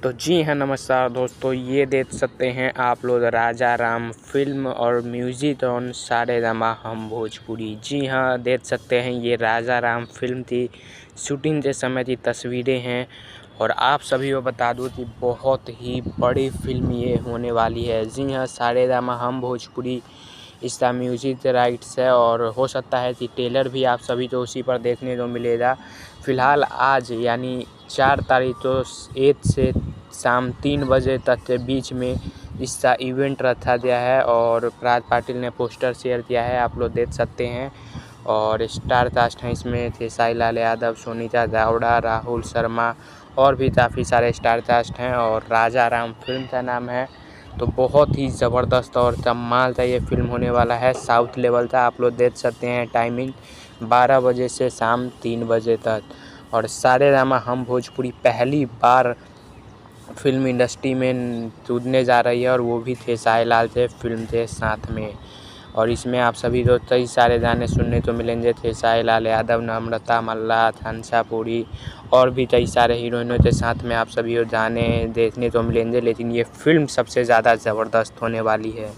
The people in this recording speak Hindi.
तो जी हाँ, नमस्कार दोस्तों, ये देख सकते हैं आप लोग राजा राम फिल्म और म्यूजिक ऑन सारेगामा हम भोजपुरी। जी हाँ, देख सकते हैं ये राजा राम फिल्म थी, शूटिंग के समय की तस्वीरें हैं। और आप सभी को बता दूं कि बहुत ही बड़ी फिल्म ये होने वाली है। जी हाँ, सारेगामा हम भोजपुरी इसका म्यूजिक राइट्स है और हो सकता है कि ट्रेलर भी आप सभी को उसी पर देखने को मिलेगा। फ़िलहाल आज यानी 4 तारीख को 1 से शाम 3 बजे तक के बीच में इसका इवेंट रखा गया है और पराग पाटिल ने पोस्टर शेयर किया है, आप लोग देख सकते हैं। और स्टार कास्ट हैं इसमें खेसारी लाल यादव, सोनीता चावड़ा, राहुल शर्मा और भी काफ़ी सारे स्टार कास्ट हैं। और राजा राम फिल्म का नाम है। तो बहुत ही ज़बरदस्त और कमाल का ये फिल्म होने वाला है, साउथ लेवल का। आप लोग देख सकते हैं टाइमिंग 12 बजे से शाम 3 बजे तक। और सारेगामा हम भोजपुरी पहली बार फिल्म इंडस्ट्री में कूदने जा रही है और वो भी खेसारी लाल से फिल्म के साथ में। और इसमें आप सभी को कई सारे गाने सुनने को मिलेंगे, खेसारी लाल यादव, नम्रता मल्लाह, हंसापुरी और भी कई सारे हीरोइनों के साथ में आप सभी को गाने देखने को मिलेंगे। लेकिन ये फिल्म सबसे ज़्यादा ज़बरदस्त होने वाली है।